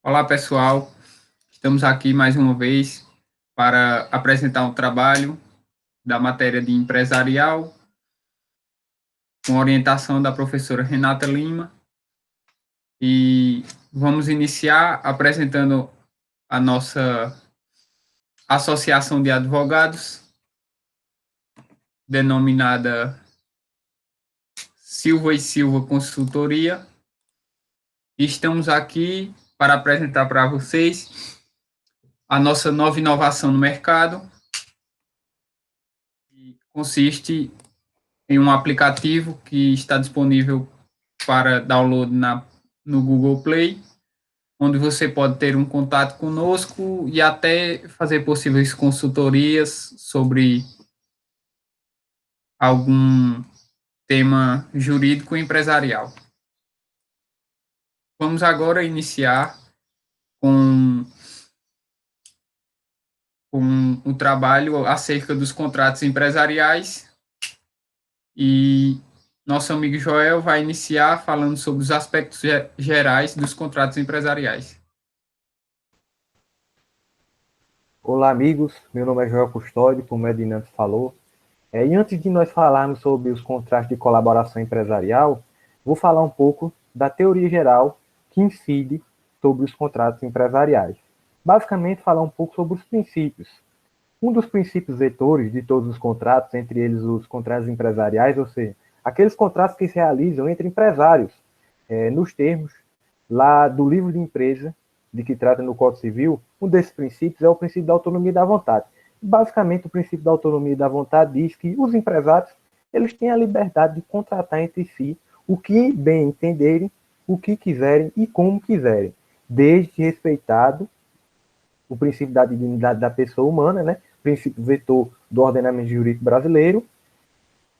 Olá, pessoal. Estamos aqui mais uma vez para apresentar um trabalho da matéria de empresarial, com orientação da professora Renata Lima. E vamos iniciar apresentando a nossa associação de advogados, denominada Silva e Silva Consultoria. E estamos aqui para apresentar para vocês a nossa nova inovação no mercado, que consiste em um aplicativo que está disponível para download no Google Play, onde você pode ter um contato conosco e até fazer possíveis consultorias sobre algum tema jurídico empresarial. Vamos agora iniciar com o trabalho acerca dos contratos empresariais, e nosso amigo Joel vai iniciar falando sobre os aspectos gerais dos contratos empresariais. Olá, amigos. Meu nome é Joel Custódio, como o Edinante falou. E antes de nós falarmos sobre os contratos de colaboração empresarial, vou falar um pouco da teoria geral que incide sobre os contratos empresariais. Basicamente, falar um pouco sobre os princípios. Um dos princípios vetores de todos os contratos, entre eles os contratos empresariais, ou seja, aqueles contratos que se realizam entre empresários, nos termos lá do livro de empresa, de que trata no Código Civil, um desses princípios é o princípio da autonomia da vontade. Basicamente, o princípio da autonomia da vontade diz que os empresários eles têm a liberdade de contratar entre si o que bem entenderem, o que quiserem e como quiserem, desde respeitado o princípio da dignidade da pessoa humana, né? O princípio vetor do ordenamento jurídico brasileiro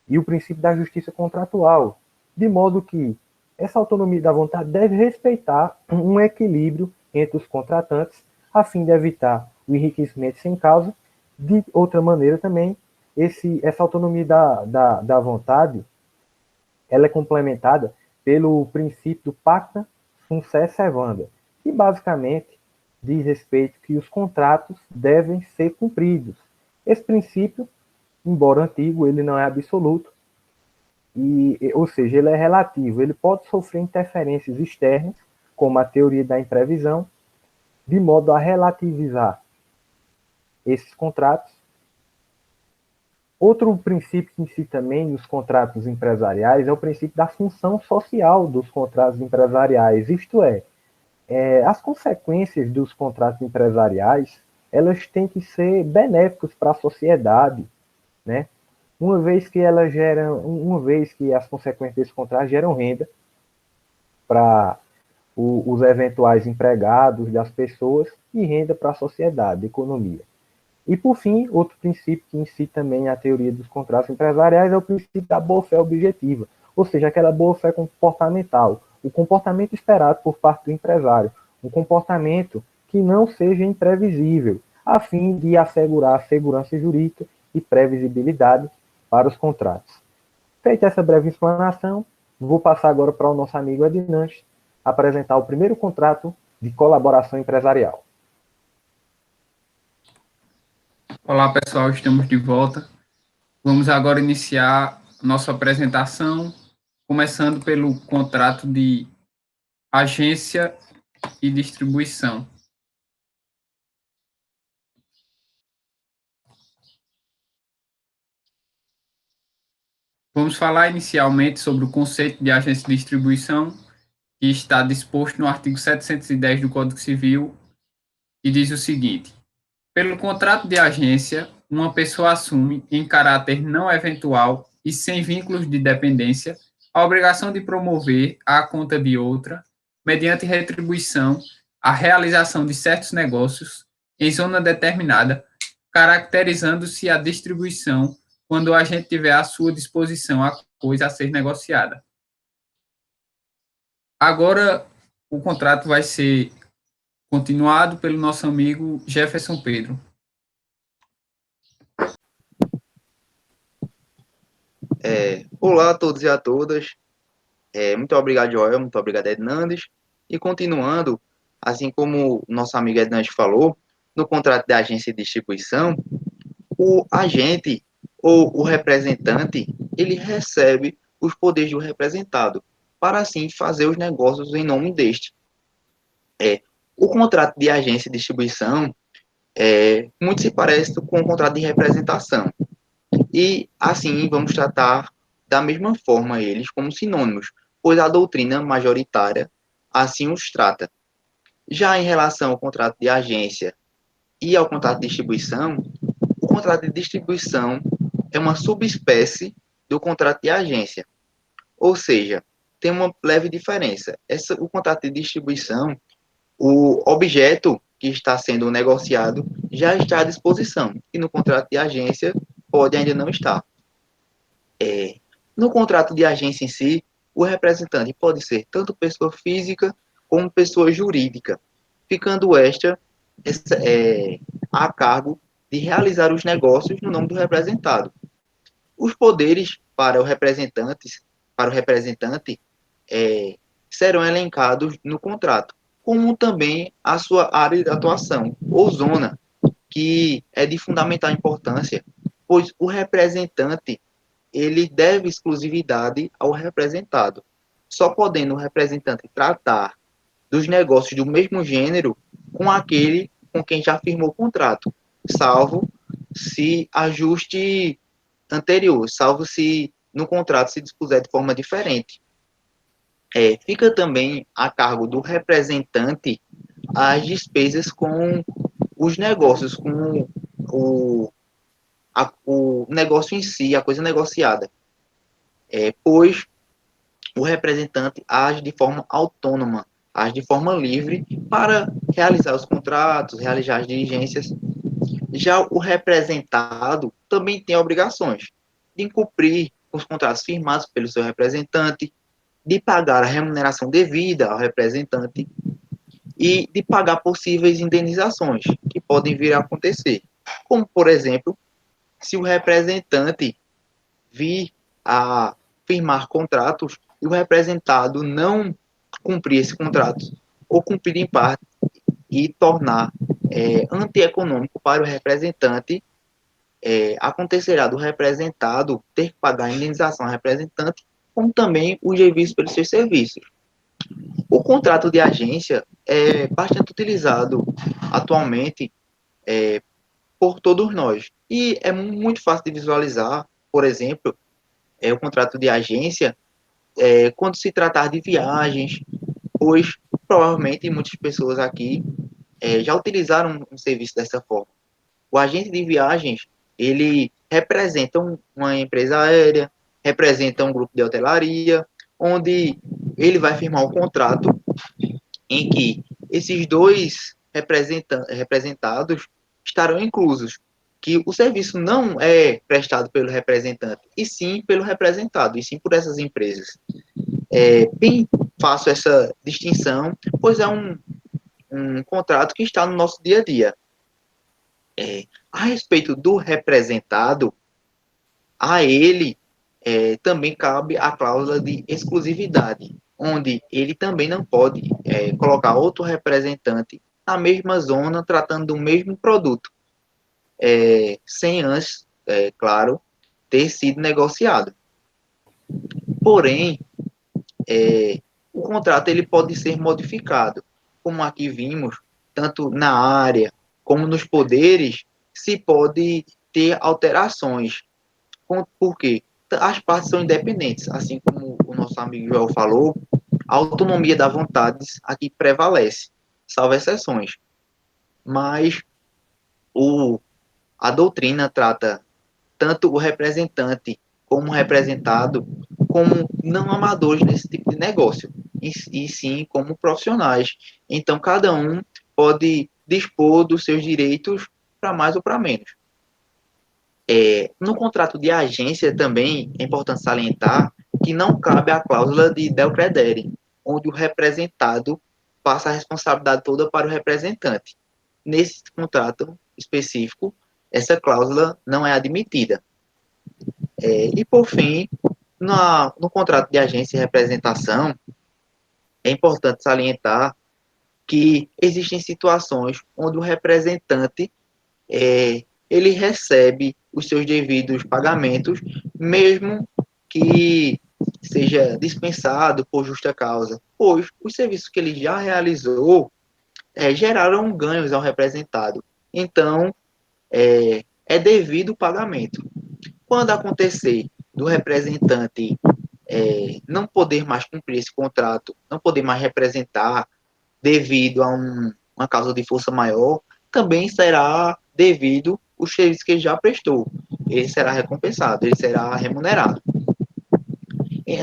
e o princípio da justiça contratual, de modo que essa autonomia da vontade deve respeitar um equilíbrio entre os contratantes, a fim de evitar o enriquecimento sem causa. De outra maneira também, essa autonomia da vontade ela é complementada pelo princípio do pacta sunt servanda, que basicamente diz respeito que os contratos devem ser cumpridos. Esse princípio, embora antigo, ele não é absoluto, ou seja, ele é relativo, ele pode sofrer interferências externas, como a teoria da imprevisão, de modo a relativizar esses contratos. Outro princípio que incide também nos contratos empresariais é o princípio da função social dos contratos empresariais, isto é, as consequências dos contratos empresariais, elas têm que ser benéficas para a sociedade, né? Uma vez que as consequências desse contrato geram renda para os eventuais empregados das pessoas e renda para a sociedade, a economia. E, por fim, outro princípio que incide também a teoria dos contratos empresariais é o princípio da boa-fé objetiva, ou seja, aquela boa-fé comportamental, o comportamento esperado por parte do empresário, um comportamento que não seja imprevisível, a fim de assegurar a segurança jurídica e previsibilidade para os contratos. Feita essa breve explanação, vou passar agora para o nosso amigo Edinante apresentar o primeiro contrato de colaboração empresarial. Olá, pessoal, estamos de volta. Vamos agora iniciar nossa apresentação, começando pelo contrato de agência e distribuição. Vamos falar inicialmente sobre o conceito de agência de distribuição, que está disposto no artigo 710 do Código Civil, e diz o seguinte: pelo contrato de agência, uma pessoa assume, em caráter não eventual e sem vínculos de dependência, a obrigação de promover, à conta de outra, mediante retribuição, a realização de certos negócios em zona determinada, caracterizando-se a distribuição quando o agente tiver à sua disposição a coisa a ser negociada. Agora, o contrato vai ser continuado pelo nosso amigo Jefferson Pedro. Olá a todos e a todas. Muito obrigado, Joel. Muito obrigado, Hernandes. E continuando, assim como o nosso amigo Ednante falou, no contrato de agência de distribuição, o agente ou o representante, ele recebe os poderes do representado, para assim fazer os negócios em nome deste. O contrato de agência de distribuição muito se parece com o contrato de representação. E assim vamos tratar da mesma forma eles como sinônimos, pois a doutrina majoritária assim os trata. Já em relação ao contrato de agência e ao contrato de distribuição, o contrato de distribuição é uma subespécie do contrato de agência, ou seja, tem uma leve diferença. O contrato de distribuição, o objeto que está sendo negociado já está à disposição, e no contrato de agência pode ainda não estar. No contrato de agência em si, o representante pode ser tanto pessoa física como pessoa jurídica, ficando a cargo de realizar os negócios no nome do representado. Os poderes para o representante serão elencados no contrato, como também a sua área de atuação, ou zona, que é de fundamental importância, pois o representante ele deve exclusividade ao representado, só podendo o representante tratar dos negócios do mesmo gênero com aquele com quem já firmou o contrato, salvo se ajuste anterior, salvo se no contrato se dispuser de forma diferente. Fica também a cargo do representante as despesas com os negócios, com o negócio em si, a coisa negociada, pois o representante age de forma autônoma, age de forma livre para realizar os contratos, realizar as diligências. Já o representado também tem obrigações de cumprir os contratos firmados pelo seu representante, de pagar a remuneração devida ao representante e de pagar possíveis indenizações que podem vir a acontecer. Como, por exemplo, se o representante vir a firmar contratos e o representado não cumprir esse contrato, ou cumprir em parte e tornar antieconômico para o representante, acontecerá do representado ter que pagar a indenização ao representante, como também os devidos pelos seus serviços. O contrato de agência é bastante utilizado atualmente por todos nós. E é muito fácil de visualizar, por exemplo, o contrato de agência quando se tratar de viagens, pois provavelmente muitas pessoas aqui já utilizaram um serviço dessa forma. O agente de viagens, ele representa uma empresa aérea, representa um grupo de hotelaria, onde ele vai firmar um contrato em que esses dois representados estarão inclusos, que o serviço não é prestado pelo representante, e sim pelo representado, e sim por essas empresas. Bem fácil essa distinção, pois é um contrato que está no nosso dia a dia. A respeito do representado, a ele também cabe a cláusula de exclusividade, onde ele também não pode colocar outro representante na mesma zona, tratando do mesmo produto, sem antes, claro, ter sido negociado. Porém, o contrato ele pode ser modificado, como aqui vimos, tanto na área como nos poderes, se pode ter alterações. Por quê? As partes são independentes, assim como o nosso amigo Joel falou, a autonomia da vontades aqui prevalece, salvo exceções. Mas a doutrina trata tanto o representante como o representado como não amadores nesse tipo de negócio, e sim como profissionais. Então, cada um pode dispor dos seus direitos para mais ou para menos. No contrato de agência também é importante salientar que não cabe a cláusula de Del Credere, onde o representado passa a responsabilidade toda para o representante. Nesse contrato específico, essa cláusula não é admitida. E, por fim, no contrato de agência e representação, é importante salientar que existem situações onde o representante ele recebe os seus devidos pagamentos, mesmo que seja dispensado por justa causa, pois os serviços que ele já realizou geraram ganhos ao representado. Então, é devido o pagamento. Quando acontecer do representante não poder mais cumprir esse contrato, não poder mais representar devido a uma causa de força maior, também será devido os serviços que ele já prestou. Ele será recompensado, ele será remunerado.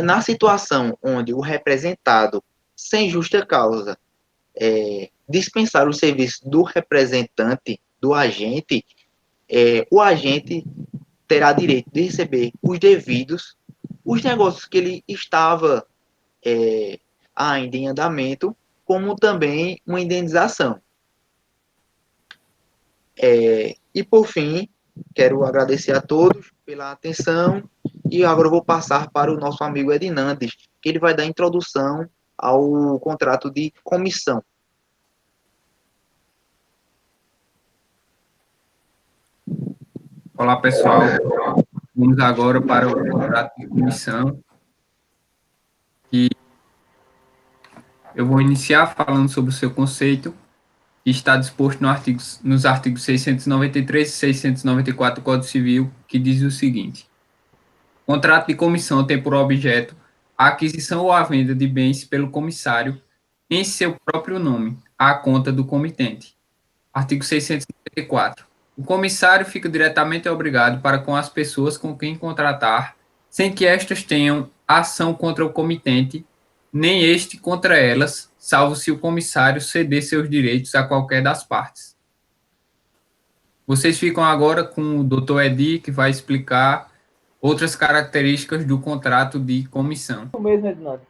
Na situação onde o representado, sem justa causa, dispensar o serviço do representante, do agente, o agente terá direito de receber os devidos, os negócios que ele estava ainda em andamento, como também uma indenização. E por fim, quero agradecer a todos pela atenção e agora eu vou passar para o nosso amigo Edinandes, que ele vai dar introdução ao contrato de comissão. Olá, pessoal. Vamos agora para o contrato de comissão. E eu vou iniciar falando sobre o seu conceito, que está disposto nos artigos 693 e 694 do Código Civil, que diz o seguinte: contrato de comissão tem por objeto a aquisição ou a venda de bens pelo comissário em seu próprio nome, à conta do comitente. Artigo 694. O comissário fica diretamente obrigado para com as pessoas com quem contratar, sem que estas tenham ação contra o comitente, nem este contra elas, salvo se o comissário ceder seus direitos a qualquer das partes. Vocês ficam agora com o Dr. Edi, que vai explicar outras características do contrato de comissão. Isso mesmo, Ednante.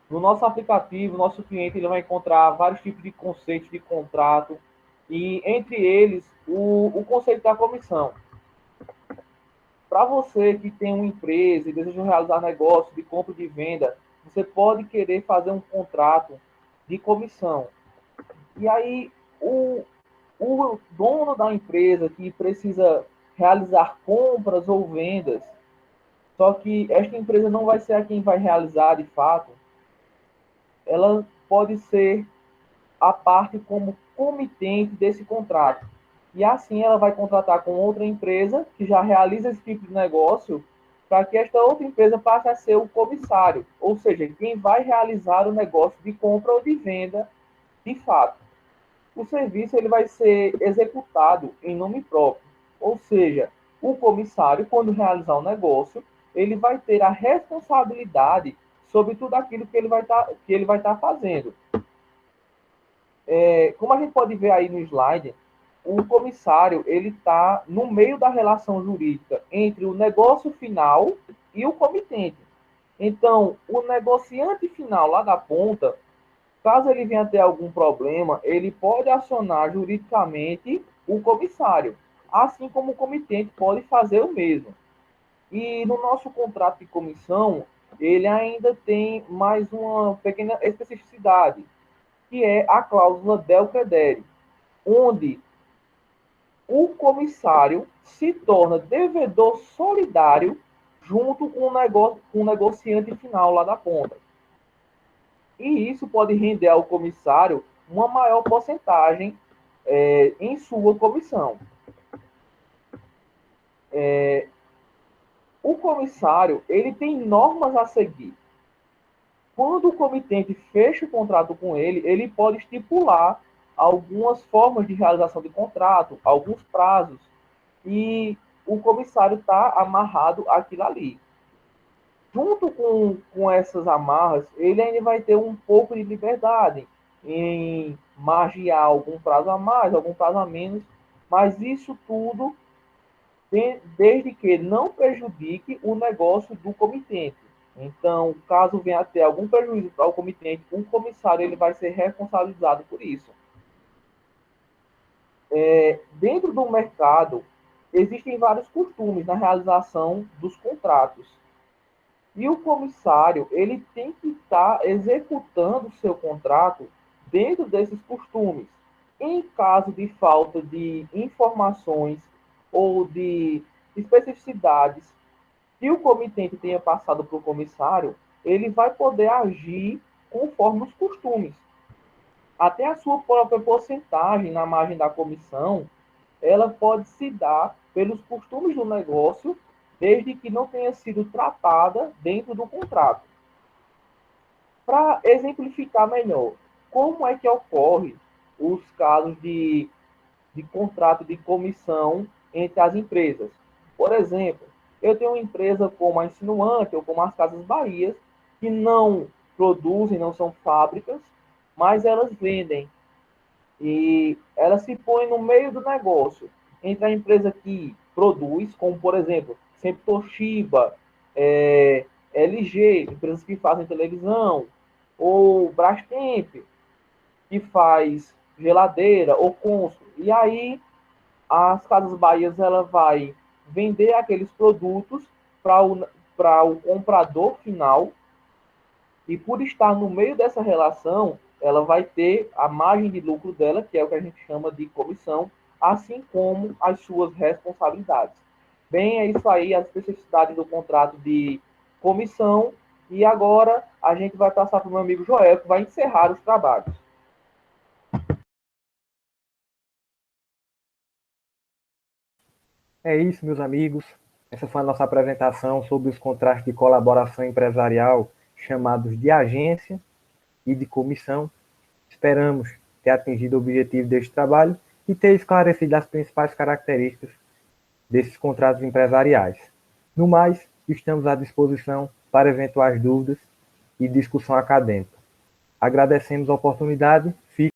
No nosso aplicativo, nosso cliente ele vai encontrar vários tipos de conceitos de contrato e, entre eles, o conceito da comissão. Para você que tem uma empresa e deseja realizar negócio de compra e de venda, você pode querer fazer um contrato de comissão. E aí, o dono da empresa que precisa realizar compras ou vendas, só que esta empresa não vai ser a quem vai realizar de fato, ela pode ser a parte como comitente desse contrato. E assim ela vai contratar com outra empresa que já realiza esse tipo de negócio para que esta outra empresa passe a ser o comissário, ou seja, quem vai realizar o negócio de compra ou de venda de fato. O serviço ele vai ser executado em nome próprio, ou seja, o comissário, quando realizar o negócio, ele vai ter a responsabilidade sobre tudo aquilo que ele vai estar fazendo. Como a gente pode ver aí no slide, o comissário ele está no meio da relação jurídica entre o negócio final e o comitente. Então, o negociante final lá da ponta, caso ele venha ter algum problema, ele pode acionar juridicamente o comissário, assim como o comitente pode fazer o mesmo. E no nosso contrato de comissão, ele ainda tem mais uma pequena especificidade, que é a cláusula del credere, onde o comissário se torna devedor solidário junto com o negociante final lá da ponta. E isso pode render ao comissário uma maior porcentagem em sua comissão. O comissário ele tem normas a seguir. Quando o comitente fecha o contrato com ele, ele pode estipular algumas formas de realização de contrato, alguns prazos, e o comissário está amarrado àquilo ali. Junto com essas amarras, ele ainda vai ter um pouco de liberdade em margear algum prazo a mais, algum prazo a menos, mas isso tudo desde que não prejudique o negócio do comitente. Então, caso venha a ter algum prejuízo para o comitente, o comissário ele vai ser responsabilizado por isso. Dentro do mercado, existem vários costumes na realização dos contratos. E o comissário ele tem que estar executando o seu contrato dentro desses costumes. Em caso de falta de informações ou de especificidades que o comitente tenha passado para o comissário, ele vai poder agir conforme os costumes. Até a sua própria porcentagem na margem da comissão, ela pode se dar pelos costumes do negócio, desde que não tenha sido tratada dentro do contrato. Para exemplificar melhor, como é que ocorre os casos de contrato de comissão entre as empresas? Por exemplo, eu tenho uma empresa como a Insinuante ou como as Casas Bahia, que não produzem, não são fábricas, mas elas vendem. E elas se põem no meio do negócio, entre a empresa que produz, como por exemplo, sempre Toshiba, LG, empresas que fazem televisão, ou Brastemp, que faz geladeira, ou Consul. E aí, as Casas Bahias, ela vai vender aqueles produtos para o comprador final, e por estar no meio dessa relação, ela vai ter a margem de lucro dela, que é o que a gente chama de comissão, assim como as suas responsabilidades. Bem, é isso aí, as especificidades do contrato de comissão. E agora a gente vai passar para o meu amigo Joel, que vai encerrar os trabalhos. É isso, meus amigos. Essa foi a nossa apresentação sobre os contratos de colaboração empresarial chamados de agência e de comissão. Esperamos ter atingido o objetivo deste trabalho e ter esclarecido as principais características desses contratos empresariais. No mais, estamos à disposição para eventuais dúvidas e discussão acadêmica. Agradecemos a oportunidade.